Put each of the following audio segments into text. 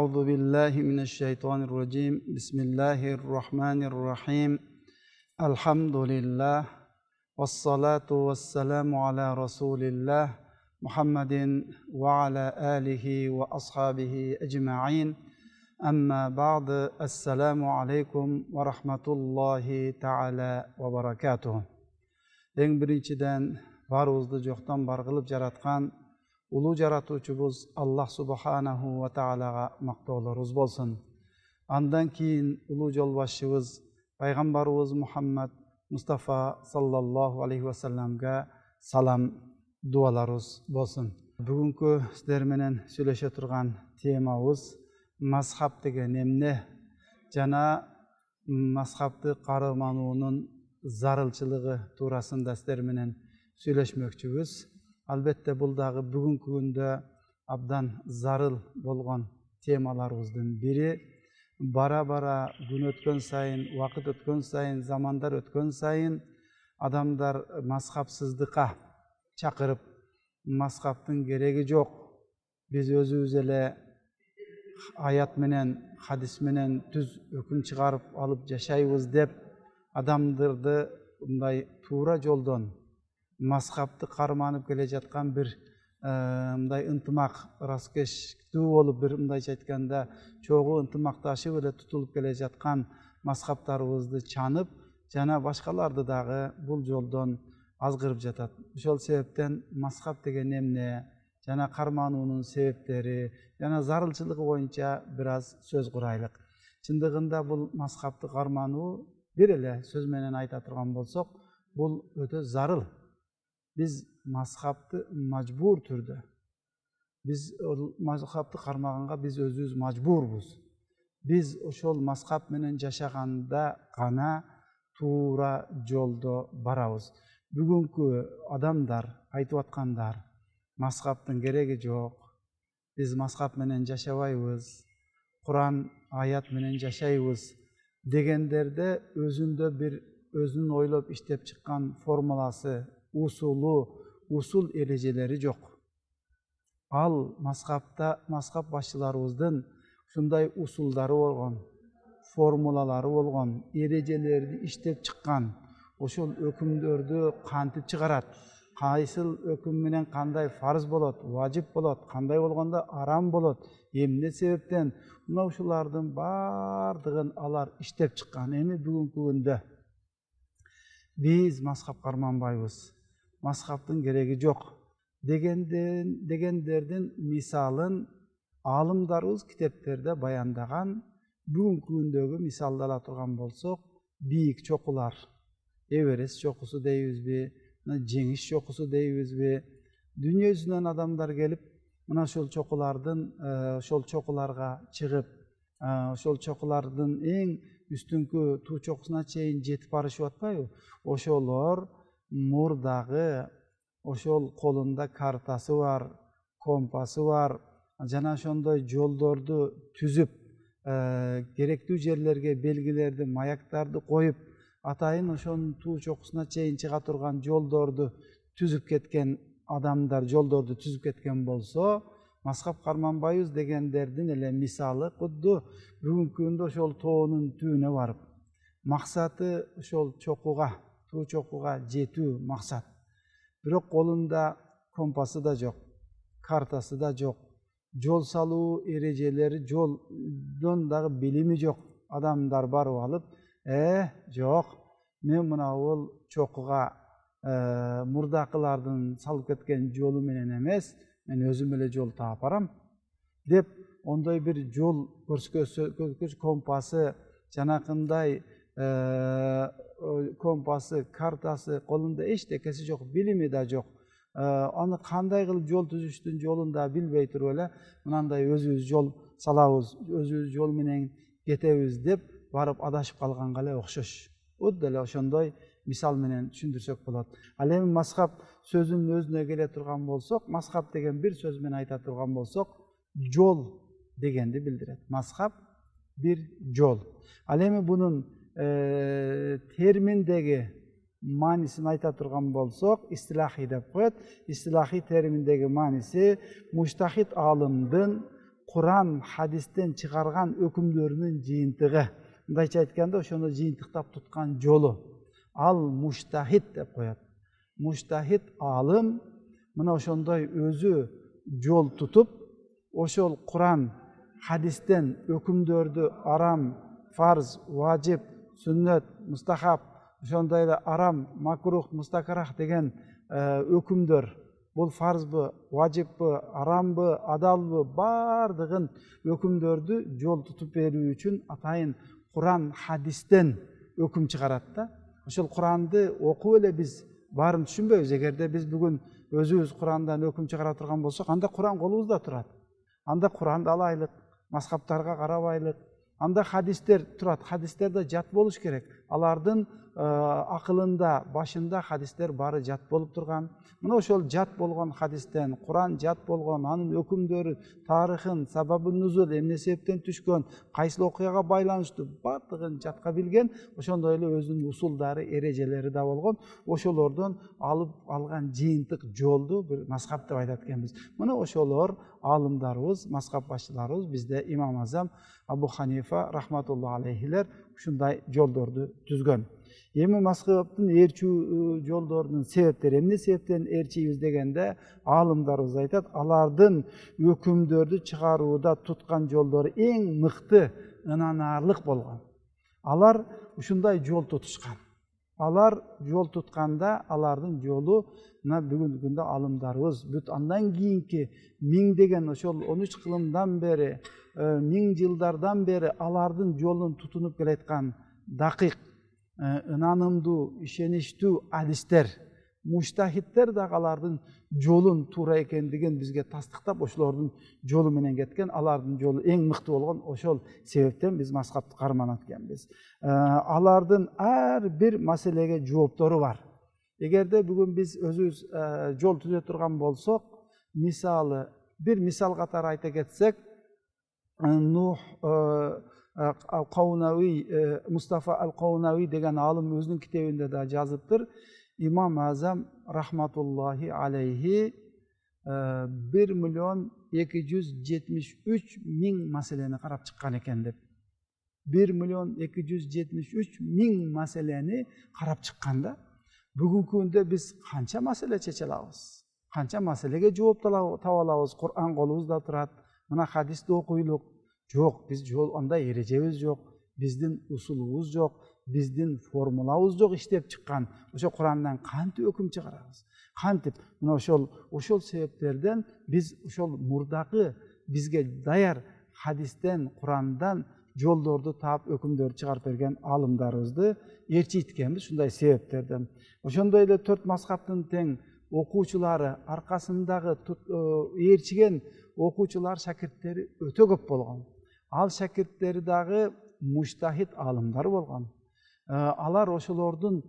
أعوذ بالله من الشيطان الرجيم بسم الله الرحمن الرحيم الحمد لله والصلاة والسلام على رسول الله محمد وعلى آله وأصحابه أجمعين أما بعد السلام عليكم ورحمة الله تعالى وبركاته. Eң birinчиден барыбызды жоқтан бар кылып жараткан улуу жаратуучубуз Аллах субханаху ва таалага мактоолорубуз болсун. Андан кийин улуу жолбашчыбыз пайгамбарыбыз Мухаммад Мустафа саллаллаху алейхи ва салламга салам дуаларыбыз болсун. Бүгүнкү сиздер менен сүйлөшө турган темабыз мазхаб деген эмне жана мазхабты кармануунун зарылчылыгы туурасында сиздер менен сүйлөшмөкчүбүз. Албетте бул дагы бүгүнкү күндө абдан зарыл болгон темаларыбыздын бири. Бара күн өткөн сайын, убакыт өткөн сайын, замандар өткөн сайын адамдар мазхабсыздыкка чакырып, мазхабтын кереги жок. Биз өзүбүз эле аят менен, хадис менен түз өкүм чыгарып алып жашайбыз деп адамдарды мындай туура жолдон мазхабты карманып келе жаткан бир мындай ынтымак раскештүү болуп, бир мындайча айтканда чогуу ынтымакташып эле тутулуп келе жаткан мазхабтарыбызды чанып, жана башкаларды дагы бул жолдон азгырып жатат. Ошол себептен мазхаб деген эмне жана кармануунун себептери жана зарылчылыгы боюнча бир аз сөз курайлык. Чындыгында бул мазхабты кармануу бир эле сөз менен айта турган болсок, бул өтө зарыл. Биз мазхабты мажбур түрдө, биз мазхабты кармаганга биз өзүбүз мажбурбуз. Биз ошол мазхаб менен жашаганда гана туура жолдо барабыз. Бүгүнкү адамдар айтып аткандар мазхабтын кереги жок, биз мазхаб менен жашабайбыз, Куран аят менен жашайбыз дегендерде өзүндө бир өзүнүн ойлоп иштеп чыккан формуласы, усул эрежелери жок. Ал мазхаб башчыларыбыздын ушундай усулдары болгон, формулалары болгон, эрежелерди иштеп чыккан, ошол өкүмдөрдү кантип чыгарат, кайсыл өкүм менен кандай фарз болот, важип болот, кандай болгондо арам болот, эмне себептен, мына ушулардын баардыгын алар иштеп чыккан. Эми бүгүнкү күндө биз мазхаб карманбайбыз, мазхабтын кереги жок дегендердин мисалын аалымдарыбыз китептерде баяндаган. Бүгүнкү күндөгү мисалды ала турган болсок, бийик чокулар, Эверест чокусу дейбизби, жеңиш чокусу дейбизби, дүйнө жүзүнөн адамдар келип, мына ошол чокуларга чыгып, ошол чокулардын эң үстүңкү туу чокусуна чейин жетип барышып атпайбы? Ошолор мурдагы ошол колунда картасы бар, компасы бар, жана ошондой жолдорду түзүп, керектүү жерлерге белгилерди, маяктарды коюп, атайын ошонун туу чокусуна чейин чыга турган жолдорду түзүп кеткен адамдар, жолдорду түзүп кеткен болсо, мазхаб карманбайбыз дегендердин эле мисалы кудду бүгүнкү күндө ошол тоонун түбүнө барып, максаты ошол чокуга, туу чокуга жетүү максат. Бирок колунда компасы да жок, картасы да жок, жол салуу эрежелери, жолдон дагы билими жок адамдар барып алып, жок, мен мына бул чокуга мурдакылардын салып кеткен жолу менен эмес, мен өзүм эле жол таап барам деп, ондой бир жол көрсөткүч компасы, жанакындай компасы, картасы, колунда эчтекеси жок, билими да жок. Аны кандай кылып жол түзүштүн жолун да билбей туруп эле, мынандай өзүбүз жол салабыз, өзүбүз жол менен кетебиз деп барып адашып калганга эле окшош. Удда эле ошондой мисал менен түшүндүрсөк болот. Ал эми мазхаб сөзүнүн өзүнө келе турган болсок, мазхаб деген бир сөз менен айта турган болсок, жол дегенди билдирет. Мазхаб бир жол. Ал эми бунун терминдеги маанисин айта турган болсок, истилахи деп коет. Истилахи терминдеги мааниси муштахид аалымдын Kur'an hadisten çıkargan hükümlerinin jıyıntığı. Mындайча aytkанда ошону жыйынтыктап tutkан жolu. Al mujtahid dep koyat. Mujtahid alım mına ошондой özü жол tutup ошол Kur'an hadisten hükümdördü aram, farz, vacip, sünnet, mustahab, ошондой эле aram, makruh, mustakarah деген hükümdör. Бұл farz bu, vacip bu, aram bu, adal bu, bardığın hükümdördü жол tutup берүү үчүн атайын Kur'an hadisten hüküm çıkarat da. Ошол Kur'an'ды okup ele biz bарын түшүнбөйбүз. Эгерде biz bugün özübüz Kur'an'dan hüküm çıkara turgan bolсок, анда Kur'an kolubuzda turat. Анда Kur'an'ды алайлык, mazhaptarga карабайлык. Анда hadisler turat. Hadisler de jat болуш керек. Алардын akılında, başında hadisler bari jat bolup turgan. Mına ошол jat болгон hadisten, Kur'an jat болгон, anın hükümdörü, tarixin, sababın nuzul, emne sebepten түшкөн, kaysil okuyага байланыштуу бардыгын жатка билген, ошондой эле өзүнүн усулдары, эрежелери да болгон. Ошолордон алып алган жыйынтык жолду бир мазхаб деп айтат экенбиз. Мына ошолор алымдарыбыз, мазхаб башчыларыбыз, бизде Имам Азам Абу Ханифа рахматуллаху алейхилер ушундай жолдорду түзгөн. Эми мазхабтын ээрчүү жолдорунун себептери, эмне себептен ээрчийбиз дегенде алымдарыбыз айтат, алардын өкүмдөрдү чыгарууда туткан жолдору эң мыкты, ынанарлык болгон. Алар ушундай жол тутушкан. Алар жол тутканда алардын жолу мына бүгүнкү күндө алымдарыбыз бүт андан кийинки миңдеген ошол 13 кылымдан бери, 1000 жылдардан бери алардын жолун тутунуп келаткан дакык, ынанымдуу, ишеничтүү адистер, муштахиттер да алардын жолун туура экендигин бизге тастыктап, ошолордун жолу менен кеткен, алардын жолу эң мыкты болгон ошол себептен биз мазхабты карманат экенбиз. Алардын ар бир маселеге жооптору бар. Эгерде бүгүн биз өзүбүз жол түзө турган болсок, мисалы бир мисал катары айта кетсек, Нух Мустафа Ал-Каунави деген алым өзүнүн китебинде да жазыптыр. İmam Azam rahmatullahi aleyhi 1.273.000 maseleni karap çıkkan eken dep. 1.273.000 maseleni karap çıkkanda bugünkü günde biz kança masele çeçe alabız? Kança maselege жооп таба алабыз? Kur'an kolubuzda turat. Mına hadisde okuyluk. Yok, biz жол анда erejebиz yok. Bizdin usulubuz yok. Bizdin formulabız yok işlep çıkkan. Oşo Kur'an'dan kantip hüküm çıkarabız. Kantip. Mına oşol sebeplerden biz oşol murdakı bizge dayar hadisten, Kur'an'dan жолдорду таап өкүмдөрдү чыгарып берген алымдарыбызды ээрчийт экенбиз ушундай себептерден. Ошондой эле 4 мазхабтын тең окуучулары аркасындагы ээрчиген окуучулар, шакирттери өтө көп болгон. Ал шакирттери дагы муштахид алымдар болгон. Алар ошолордун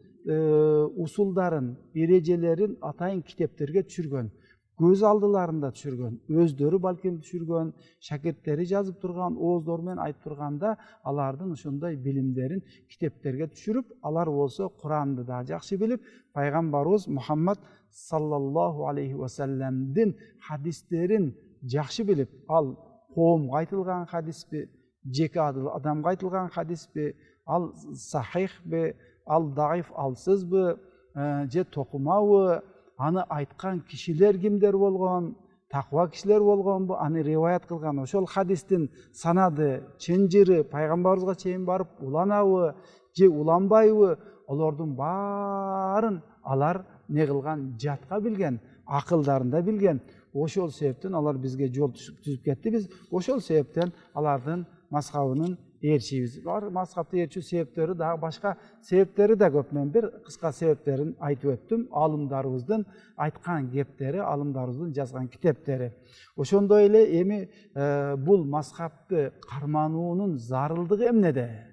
усулдарын, эрежелерин атайын китептерге түшүргөн. Göz алдыларында түшүргөн, өздөрү балким түшүргөн, шакирттери жазып турган, ооздор менен айтып турганда, алардын ошондой билимдерин китептерге түшүрүп, алар болсо Куранды да жакшы билип, пайгамбарыбыз Мухаммад саллаллаху алейхи ва салламдын хадистерин жакшы билип, ал коомго айтылган хадиспи, жеке адамга айтылган хадиспи, ал сахихби, ал даиф, алсызбы, же токумабы, аны айткан кишилер кимдер болгон, таква кишилер болгонбу, аны риваят кылган ошол хадистин санады, чынжыры пайгамбарыбызга чейин барып уланабы, же уланбайбы, олордун баарын алар не кылган, жатка билген, акылдарында билген. Ошол себептен алар бизге жол түзүп кетти. Биз ошол себептен алардын мазхабынын ээрчийбиз. Мазхабты ээрчүү себептери дагы башка себептери да көп. Мен бир кыска себептерин айтып өттүм. Алымдарыбыздын айткан кептери, алымдарыбыздын жазган китептери. Ошондой эле эми бул мазхабты кармануунун зарылдыгы эмнеде?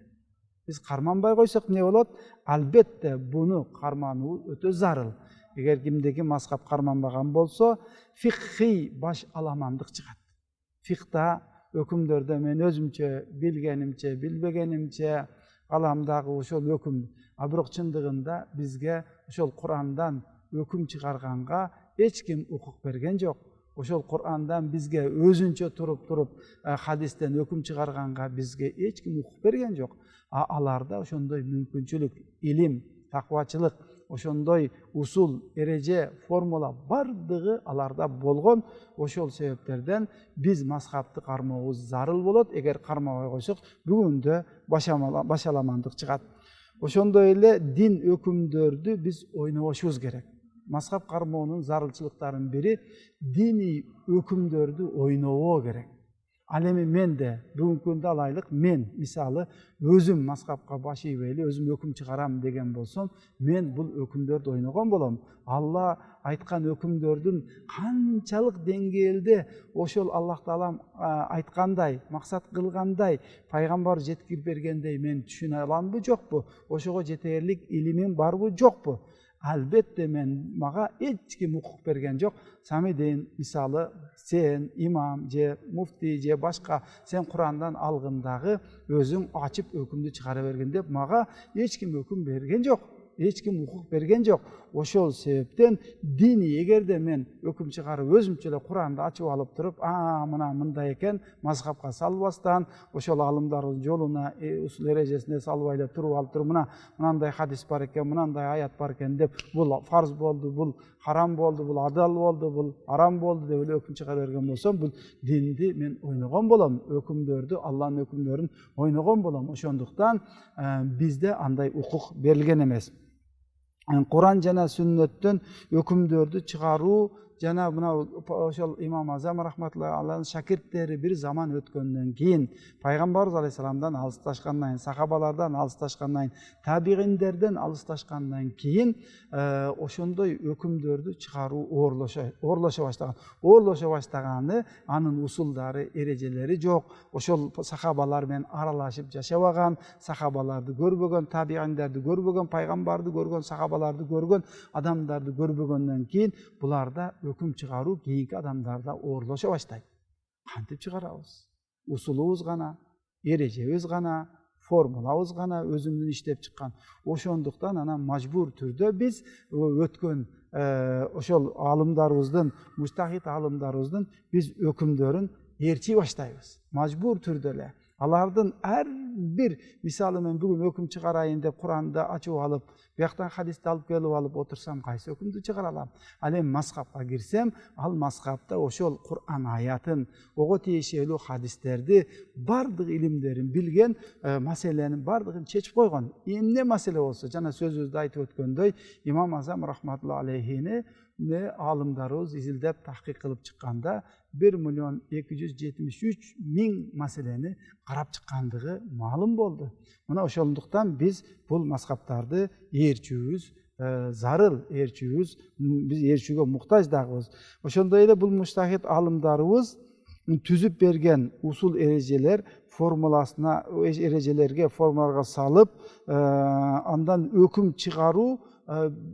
Биз карманбай койсок эмне болот? Албетте буну кармануу өтө зарыл. Эгер кимдеги мазхаб карманбаган болсо, фикхи баш аламандык чыгат. Фикта өкүмдөрдө мен өзүмчө билгенимче, билбегенимче аламдагы ошол өкүм. А бирок чындыгында бизге ошол Курандан өкүм чыгарганга эч ким укук берген жок. ошол Кур'андан бизге өзүнчө туруп хадистен өкүм чыгарганга бизге эч ким укук берген жок. Аларда ошондой мүмкүнчүлүк, илим, таквачылык, ошондой усул, эреже, формула бардыгы аларда болгон. Ошол себептерден биз мазхабты кармообуз зарыл болот. Эгер кармабай койсок, бүгүндө башаламандык чыгат. Ошондой эле дин өкүмдөрдү биз ойнобошубуз керек. Мазхаб кармоонун зарылчылыктарынын бири диний өкүмдөрдү ойнобоо керек. Ал эми мен де бүгүнкү күндө алайлык, мен мисалы өзүм мазхабка баш ийбейли, өзүм өкүм чыгарам деген болсом, мен бул өкүмдөрдү ойногон болом. Алла айткан өкүмдөрдүн канчалык деңгээлде ошол Аллах Таалам айткандай, максат кылгандай, пайгамбар жеткирип бергендей мен түшүнө аламбы, жокпу? Ошого жетерлик илимим барбы, жокпу? Албетте мага эч ким укук берген жок. Сами дейин, мисалы, сен имам же муфти же башка сен Курандан алгындагы өзүң ачып өкүмдү чыгара берген деп мага эч ким өкүм берген жок. Эч ким укук берген жок. Ошол себептен дини эгерде мен өкүм чыгарып өзүмчө эле Куранды ачып алып туруп, мына мындай экен, мазхабка салбастан, ошол алымдардын жолуна, усул эрежесине салбай эле туруп алып туруп, мынандай хадис бар экен, мынандай аят бар экен деп, бул фарз болду, бул харам болду, бул адал болду, бул арам болду деп эле өкүм чыгара берген болсом, бул динди мен ойногон болом. Өкүмдөрдү, Алланын өкүмдөрүн ойногон болом. Ошондуктан бизде андай укук берилген эмес. Куран жана сүннөттөн өкүмдөрдү чыгаруу жана мына ошол имам Азам рахматуллахи алейхинин шакирттери бир заман өткөндөн кийин, пайгамбарыбыз алейхисаламдан алысташкандан кийин, сахабалардан алысташкандан кийин, табигиндерден алысташкандан кийин ошондой өкүмдөрдү чыгаруу оорлошо баштаган. Оорлошо баштаганы анын усулдары, эрежелери жок. Ошол сахабалар менен аралашып жашабаган, сахабаларды көрбөгөн, табигиндерди көрбөгөн, пайгамбарды көргөн, сахабаларды көргөн адамдарды көрбөгөндөн кийин буларда өкүм чыгаруу кийинки адамдарда оорлошо баштайт. Кантип чыгарабыз? Усулубуз гана, эрежебиз гана, формулабыз гана өзүнүн иштеп чыккан. Ошондуктан анан мажбур түрдө биз өткөн ошол алымдарыбыздын, муштахид алымдарыбыздын биз өкүмдөрүн ээрчий баштайбыз. Мажбур түрдө эле. Алардын ар бир, мисалы мен бүгүн өкүм чыгарайын деп Куранды ачып алып, бияктан хадисти алып келип алып отурсам, кайсы өкүмдү чыгара алам? Ал эми мазхабка кирсем, ал мазхабта ошол Кур'ан аятын, ого тиешелүү хадистерди, бардык илимдерин билген, маселенин бардыгын чечип койгон. Эмне маселе болсо, жана сөзүбүздө айтып өткөндөй, имам Азам рахматуллахи алейхини алымдарыбыз изилдеп тахкик кылып чыкканда 1.273.000 маселени карап чыккандыгы маалым болду. Мына ошондуктан биз бул мазхабтарды ээрчүүбүз зарыл, ээрчүүбүз, биз ээрчүүгө муктаж дагыбыз. Ошондой эле бул муштахид алымдарыбыз түзүп берген усул эрежелер формуласына, эрежелерге, формулаларга салып, андан өкүм чыгаруу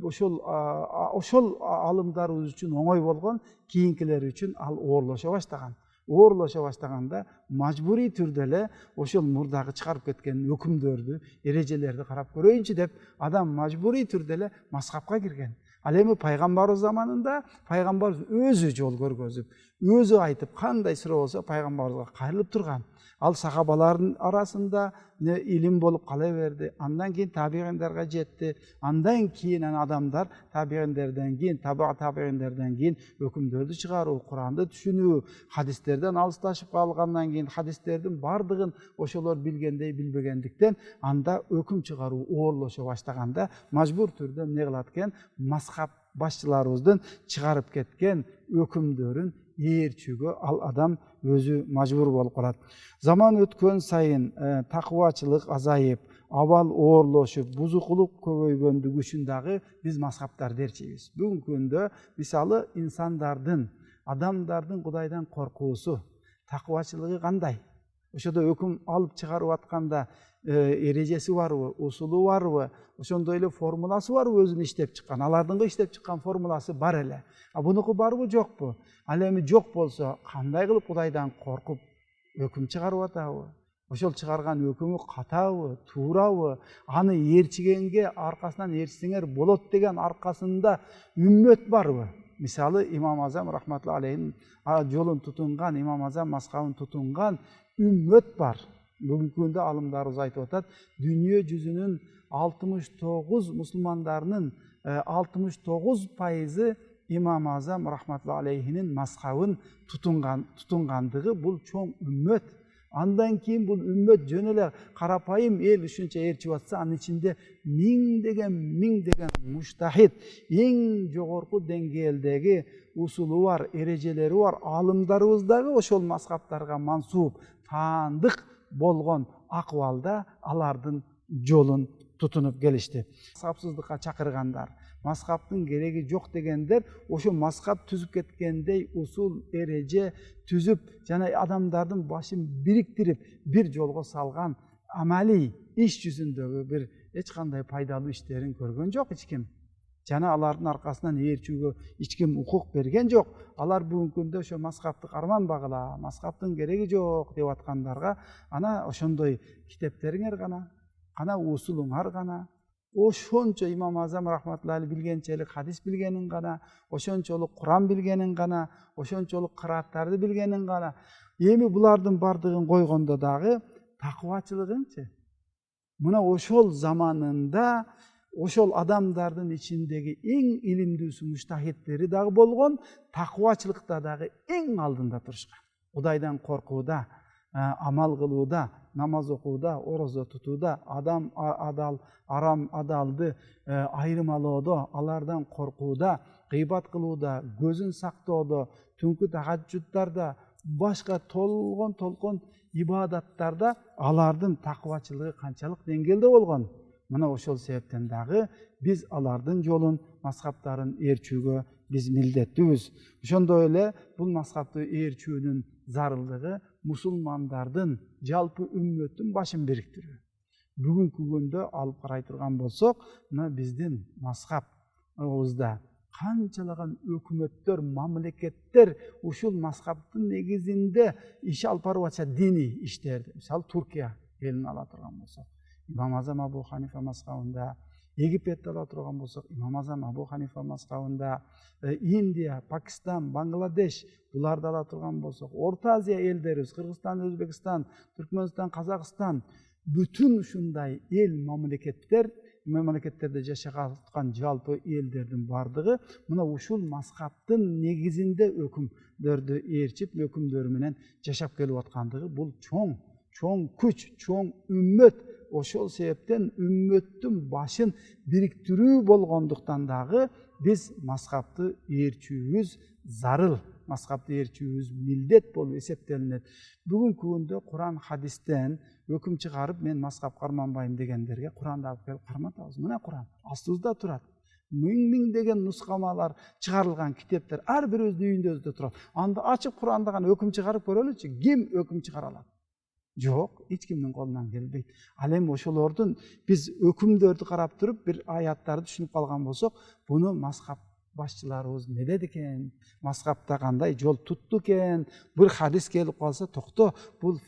ошол алымдарыбыз үчүн оңой болгон, кийинкилери үчүн ал оорлошо баштаган. Оорлошо баштаганда мажбурий түрдө эле ошол мурдагы чыгарып кеткен өкүмдөрдү, эрежелерди карап көрөйүнчү деп адам мажбурий түрдө эле мазхабка кирген. Ал эми пайгамбарыбыз заманында пайгамбарыбыз өзү жол көргөзүп, өзү айтып, кандай суроо болсо пайгамбарыбызга кайрылып турган. Ал сахабалардын арасында илим болуп кала берди. Андан кийин табигиндерге жетти. Андан кийин адамдар табигиндерден кийин, табигиндерден кийин өкүмдөрдү чыгаруу, Куранды түшүнүү, хадистерден алысташып калгандан кийин хадистердин бардыгын ошолор билгендей билбегендиктен анда өкүм чыгаруу оорлошо баштаганда мажбур түрдө эмне кылат экен? Мазхаб башчыларыбыздын чыгарып кеткен өкүмдөрүн ээрчүүгө ал адам өзү мажбур болуп калат. Заман өткөн сайын такыбачылык азайып, абал оорлошуп, бузукулук көбөйгөндүгү үчүн дагы биз мазхабтарды ээрчийбиз. Бүгүнкү күндө мисалы инсандардын, адамдардын Кудайдан коркуусу, такыбачылыгы кандай? Ошодо өкүм алып чыгарып атканда эрежеси барбы, усулу барбы, ошондой эле формуласы барбы өзүн иштеп чыккан? Алардын иштеп чыккан формуласы бар эле. Бунуку барбы, жокпу? Ал эми жок болсо, кандай кылып Кудайдан коркуп өкүм чыгарып атабы? Ошол чыгарган өкүмү катабы, туурабы? Аны ээрчигенге аркасынан ээрчисеңер болот деген аркасында үммөт барбы? Misалы İmam Azam rahmetullahi aleyhin jolun tutungan, İmam Azam mazhabын tutungan ümmet var. Bugünkü günde alımlarımız aytıp atat. Dünya yüzünün 69 Müslümanlarının 69% İmam Azam rahmetullahi aleyhinin mazhabын tutungandığı bu çoğun ümmet. Andan keyin bu ümmet jönele karapayım el üçünçe erçip atsa, anın içinde ming degen mujtahid, eng jogorku denggeldegi usulu var, erejeleri var, alımlarыбыздагы ошол mazhablarga mansup, taandık bolgon akvalda alардын jolun tutunup gelişti. Mazhabsızlıkka çakırgandar, mazhabtın gereği yok degenler, oşo mazhab tüzüp ketkendey usul, ereje tüzüp, jana adamdardın başın biriktirip bir jolgo salgan amali iş yüzündögü bir hiç kanday paydalı işlerin görgön jok hiç kim. Jana alardın arkasından erçүүгө hiç kim hukuk bergen jok. Alar bugünkü күндө ошо mazhabты карман багыla, mazhabtın gereği jok деп atkandarga, ana oşondoy kitepteriңер gana, ana usuluңар gana, oşonço İmam Azam rahmetullahi aleyh bilgençelik hadis bilgenin gana, oşonçoluk Kur'an bilgenin gana, oşonçoluk kıraatарды bilgenin gana. Emi bulardın bardığın koygonda dagı takvaçılığınçı. Muna oşol zamanında oşol adamdardın içindeki en ilimdüsü mujtahidleri dagı bolgon, takvaçılıkta dagı en aldında turuşkan. Kudaydan korkuuda, amal kılıuda, namaz okuuda, oroza tutuuda, adam aram adaldı ayırmalooda, alardan korkuuda, gıybat kılıuda, gözün saktooda, түнкү tahajjudlarda, başka tolkon ibadatlarda alardın takvaçılığı kançalık dengelde bolgon. Mına oşol sebepten dagı biz alardın jolun, mazhabtарын erçүүgө biz mildettibиз. Ошондой эле бул mazhabты erçүүнүн zarıldığı musulmandardın, jalpı ümmetin başın biriktiriyor. Bugünkü günde alıp karay turgan bolsok, bizdin mazhab oğuzda kançalagan ökümetler, mamleketler uşul mazhabtın negizinde iş alып barып atsa dini işlerdi. Misal Türkiye elini ala turgan bolsok, İmam Azam Abu Hanifa mazhabında, Egipet'te ala turgan bolsok, İmam Azam Abu Hanifa mazhabında, India, Pakistan, Bangladeş bularda ala turgan bolsok, Orta Aziya elderimiz, Kırgızstan, Özbekistan, Türkmenistan, Kazakistan, bütün uşunday el mamleketlerde jaşagan jalpı ellerдің bardığı, mına uşul mazhabtın negizinde ökümdörдү erçip, ökümdörü menen jaşap kelip atkandığı bul çoğun küç, çoğun ümmet. Oşol sebepten ümmetin başın biriktirүү bolgonduktan dagı biz mazhabtı erçүүbüz zarıl, mazhabtı erçүүbüz mildet bolup esептелинет. Bugünkü күндө Kur'an hadisten öküm çıkarıp men mazhab karmanbayım degenlerge Kur'anda alıp kelip karmatабыз. Mına Kur'an astыбызda turat. Ming деген nusqamalar çıkarılgan kitepler har bir öz үйүндө turat. Anda açıp Kur'anda gana öküm çıkarıp görölüçü, kim öküm çıkara alat? Yok, hiç kimden kolundan gelbeydi. Alem oşolordun biz ökümdörдү karap durup bir ayatları düşünüp kalgan bolsok, bunu mazhab başçılarımız ne dedi eken, mazhabta kanday jol tuttu eken, bir hadis gelip kalsa tokto, bu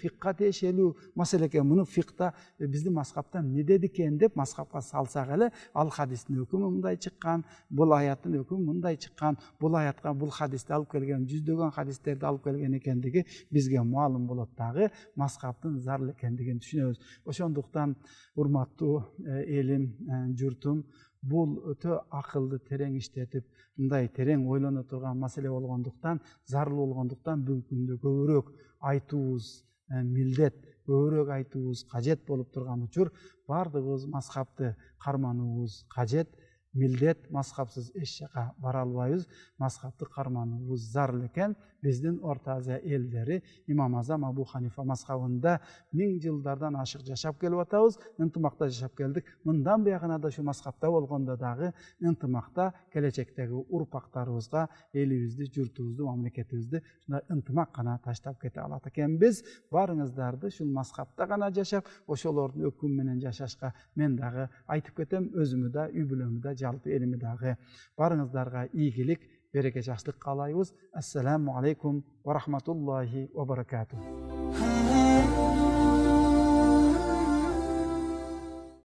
fiqqa teşelүү masele eken, bunu fiqta bizdi mazhabtan ne dedi eken dep mazhabga salsak ele, al hadistin ökümü mындай çıkkan, bul ayattın ökümü mындай çıkkan, bul ayatка bul hadisти alıp kelgen, жүздөгөн hadisтерди alıp kelgen ekendigi bizge mualım bolot dagı mazhabtın zarıl ekendigini düşünөбүз. Oşonduktan urmattуу elim, jurtum, bul öte akıllı tereң işletip, mындай tereң ойлоно турган маселе болгондуктан, зарыл болгондуктан бүгүнкү күндө көбүрөөк айтуубуз милдет, көбүрөөк айтуубуз кажет болуп турган учур, бардыгыбыз mazhabты кармануубуз кажет, mildet mazhabsız eç jaka bara albayбыз, mazhabты кармануубуз зарыл экен. Биздин Orta Aziya elleri İmam Azam Abu Hanifa mazhabında 1000 yıllardan aşık jaşap kelip atабыз, ынтымакта jaşap keldik. Mындан buyagına da şu mazhabta bolgonda dagı ынтымакта келечектеги urpaklarыбызга elibizdi, jurtubuzdu, mamleketibizdi şunda ынтымак gana taştap kete alat ekenbiz. Barıңızdardı şul mazhabta gana jaşap, oşolordun öküm menen jaşaşka men dagı aytıp ketem, özümü da, übülömü da, jalpı elimi dagı. Barıңızdarga iyigilik, bereke жақсылық қалайбыз. Ассаламу алейкум ва рахматуллахи ва баракатух.